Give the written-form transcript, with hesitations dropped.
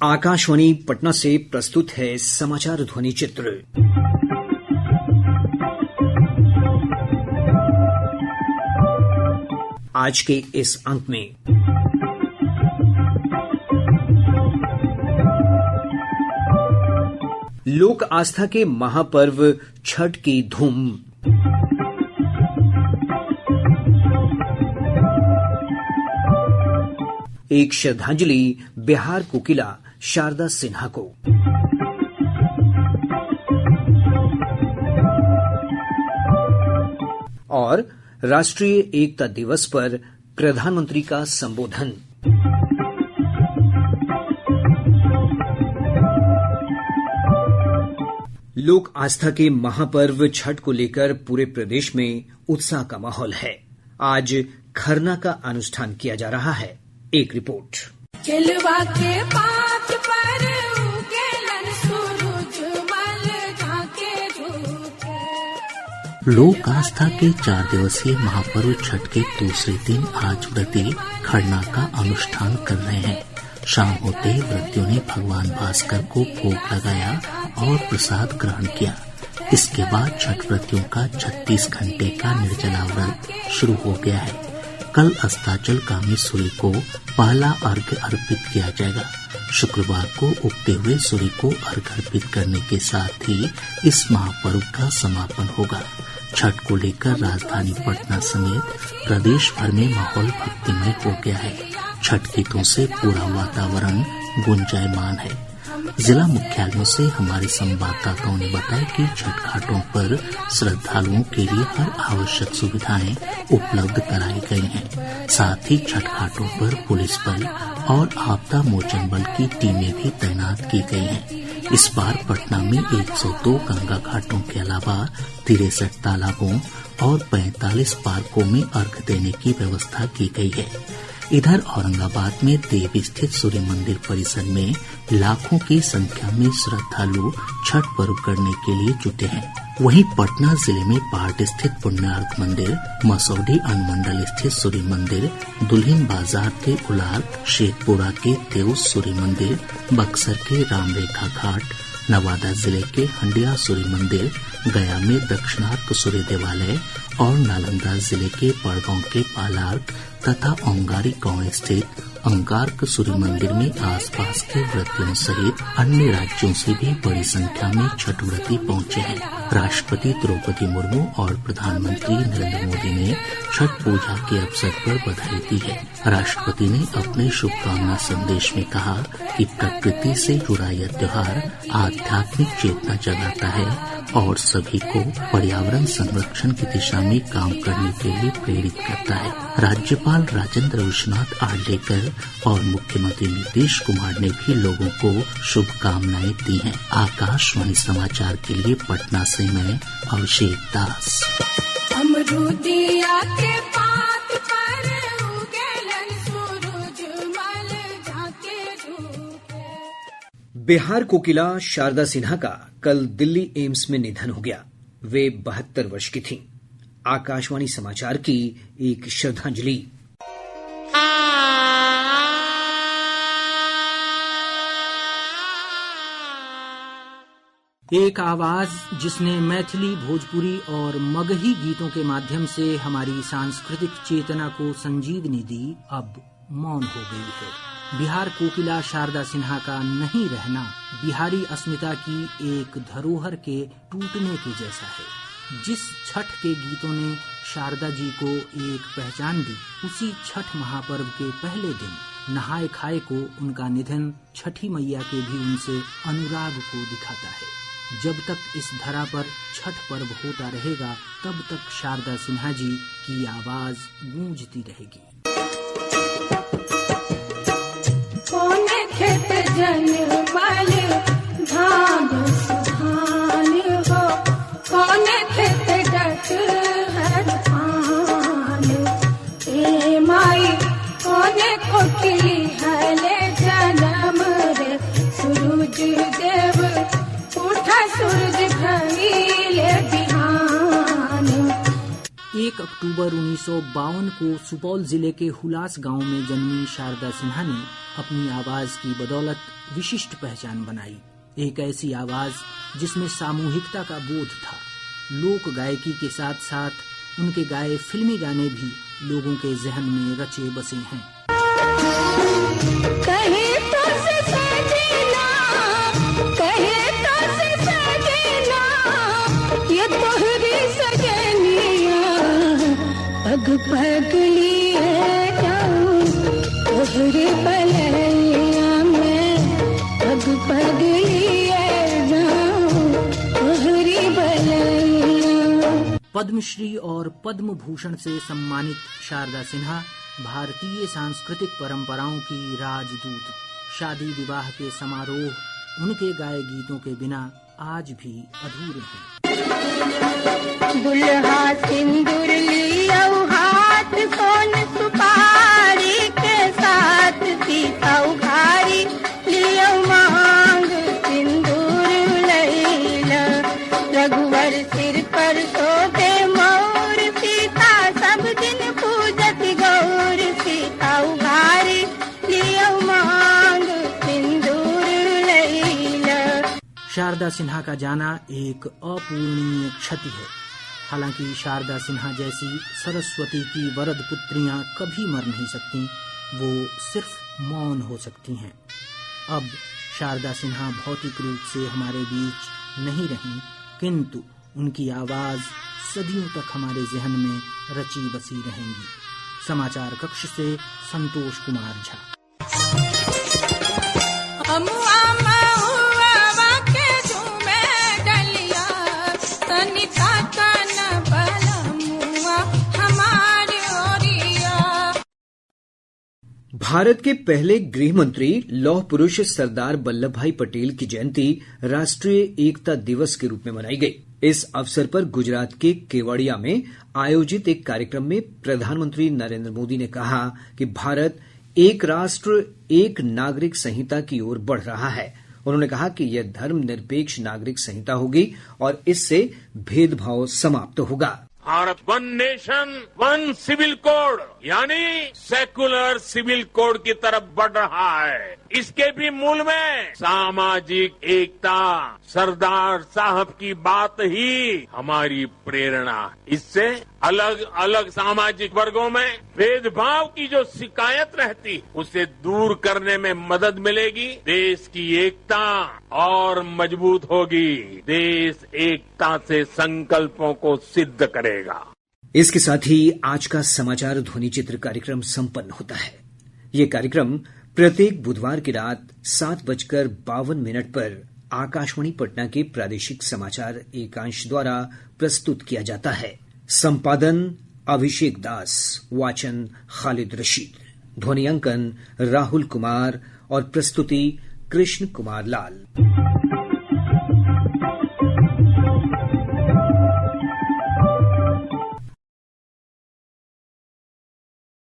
आकाशवाणी पटना से प्रस्तुत है समाचार ध्वनि चित्र। आज के इस अंक में लोक आस्था के महापर्व छठ की धूम। एक श्रद्धांजलि बिहार कोकिला शारदा सिन्हा को। और राष्ट्रीय एकता दिवस पर प्रधानमंत्री का संबोधन। लोक आस्था के महापर्व छठ को लेकर पूरे प्रदेश में उत्साह का माहौल है। आज खरना का अनुष्ठान किया जा रहा है। एक रिपोर्ट। चलवा के पात पर उगेलन सूरज मल झाके झूठे। लोक आस्था के 4 दिवसीय महापर्व छठ के दूसरे दिन आज व्रती खरना का अनुष्ठान कर रहे हैं। शाम होते व्रतियों ने भगवान भास्कर को भोग लगाया और प्रसाद ग्रहण किया। इसके बाद छठ व्रतियों का 36 घंटे का निर्जला व्रत शुरू हो गया है। कल अस्ताचलगामी सूर्य को पहला अर्घ्य अर्पित किया जाएगा। शुक्रवार को उगते हुए सूर्य को अर्घ्य अर्पित करने के साथ ही इस महापर्व का समापन होगा। छठ को लेकर राजधानी पटना समेत प्रदेश भर में माहौल भक्तिमय हो गया है। छठ गीतों से पूरा वातावरण गुंजायमान है। जिला मुख्यालयों से हमारे संवाददाताओं ने बताया कि छठ घाटों पर श्रद्धालुओं के लिए हर आवश्यक सुविधाएं उपलब्ध कराई गई हैं। साथ ही छठ घाटों पर पुलिस बल और आपदा मोचन बल की टीमें भी तैनात की गई हैं। इस बार पटना में 102 गंगा घाटों के अलावा 63 तालाबों और 45 पार्कों में अर्घ्य देने की व्यवस्था की गई है। इधर औरंगाबाद में देव स्थित सूर्य मंदिर परिसर में लाखों की संख्या में श्रद्धालु छठ पर्व करने के लिए जुटे हैं। वहीं पटना जिले में पाट स्थित पुण्यार्क मंदिर, मसौढ़ी अनुमंडल स्थित सूर्य मंदिर, दुल्हिन बाजार के उलार्क, शेखपुरा के तेउस सूर्य मंदिर, बक्सर के रामरेखा घाट, नवादा जिले के हंडिया सूर्य मंदिर, गया में दक्षिणार्क सूर्य देवालय और नालंदा जिले के पड़गांव के पालार्क तथा औंगारी गांव स्थित अंगार्क सूर्य मंदिर में आसपास के व्रतियों सहित अन्य राज्यों से भी बड़ी संख्या में छठ व्रती पहुंचे हैं। राष्ट्रपति द्रौपदी मुर्मू और प्रधानमंत्री नरेंद्र मोदी ने छठ पूजा के अवसर पर बधाई दी है। राष्ट्रपति ने अपने शुभकामना संदेश में कहा कि प्रकृति से जुड़ा यह त्योहार आध्यात्मिक चेतना जगाता है और सभी को पर्यावरण संरक्षण की दिशा में काम करने के लिए प्रेरित करता है। राज्यपाल राजेंद्र विश्वनाथ आर्लेकर और मुख्यमंत्री नीतीश कुमार ने भी लोगों को शुभकामनाएं दी हैं। आकाशवाणी समाचार के लिए पटना से मैं अभिषेक दास। अमरूदिया के पात पर उगेलन सूरज मल झाके झूठे। बिहार कोकिला शारदा सिन्हा का कल दिल्ली एम्स में निधन हो गया। वे 72 वर्ष की थीं। आकाशवाणी समाचार की एक श्रद्धांजलि। एक आवाज जिसने मैथिली, भोजपुरी और मगही गीतों के माध्यम से हमारी सांस्कृतिक चेतना को संजीवनी दी, अब मौन हो गई है। बिहार कोकिला शारदा सिन्हा का नहीं रहना बिहारी अस्मिता की एक धरोहर के टूटने के जैसा है। जिस छठ के गीतों ने शारदा जी को एक पहचान दी, उसी छठ महापर्व के पहले दिन नहाए खाए को उनका निधन छठी मैया के भी उनसे अनुराग को दिखाता है। जब तक इस धरा पर छठ पर्व होता रहेगा, तब तक शारदा सिन्हा जी की आवाज गूंजती रहेगी। कौन खेत जनमल धान सुधान हो, कौन खेत डट हर पान। ए माई कौन कोकिली हले जन्म रे, सूरज देव उठा सूरज भइले बिहान। 1 अक्टूबर 1952 को सुपौल जिले के हुलास गांव में जन्मी शारदा सिन्हा ने अपनी आवाज की बदौलत विशिष्ट पहचान बनाई। एक ऐसी आवाज जिसमें सामूहिकता का बोध था। लोक गायकी के साथ साथ उनके गाए फिल्मी गाने भी लोगों के जहन में रचे बसे हैं। कहे तो से सजना, कहे तो से सजना, ये तोहरी सजनिया, पग पग लिए जाऊं तोहरे पलैया में, पग पग लिए जाऊं तोहरी पलैया। पद्मश्री और पद्म भूषण से सम्मानित शारदा सिन्हा भारतीय सांस्कृतिक परंपराओं की राजदूत। शादी विवाह के समारोह उनके गाए गीतों के बिना आज भी अधूरे हैं। दुल्हा सिंदूर लियो हाथ, सोन सुपारी के साथ सीता उघारी लियो मांग सिंदूर लैला। रघुवर सिर पर शोभे मोर, सीता सब दिन पूजत गौर। सीता उघारी लियो मांग सिंदूर लैला। शारदा सिन्हा का जाना एक अपूरणीय क्षति है। हालांकि शारदा सिन्हा जैसी सरस्वती की वरद पुत्रियां कभी मर नहीं सकती, वो सिर्फ मौन हो सकती हैं। अब शारदा सिन्हा भौतिक रूप से हमारे बीच नहीं रहीं, किंतु उनकी आवाज सदियों तक हमारे जहन में रची बसी रहेंगी। समाचार कक्ष से संतोष कुमार झा। भारत के पहले गृह मंत्री लौह पुरुष सरदार वल्लभ भाई पटेल की जयंती राष्ट्रीय एकता दिवस के रूप में मनाई गई। इस अवसर पर गुजरात के केवड़िया में आयोजित एक कार्यक्रम में प्रधानमंत्री नरेंद्र मोदी ने कहा कि भारत एक राष्ट्र एक नागरिक संहिता की ओर बढ़ रहा है। उन्होंने कहा कि यह धर्मनिरपेक्ष नागरिक संहिता होगी और इससे भेदभाव समाप्त होगा। Bharat one nation one civil code यानी सेकुलर सिविल कोड की तरफ बढ़ रहा है। इसके भी मूल में सामाजिक एकता, सरदार साहब की बात ही हमारी प्रेरणा। इससे अलग अलग सामाजिक वर्गों में भेदभाव की जो शिकायत रहती उसे दूर करने में मदद मिलेगी। देश की एकता और मजबूत होगी। देश एकता से संकल्पों को सिद्ध करेगा। इसके साथ ही आज का समाचार ध्वनि चित्र कार्यक्रम संपन्न होता है। ये कार्यक्रम प्रत्येक बुधवार की रात 7:52 पर आकाशवाणी पटना के प्रादेशिक समाचार एकांश द्वारा प्रस्तुत किया जाता है। संपादन अभिषेक दास, वाचन खालिद रशीद, ध्वनि अंकन राहुल कुमार और प्रस्तुति कृष्ण कुमार लाल।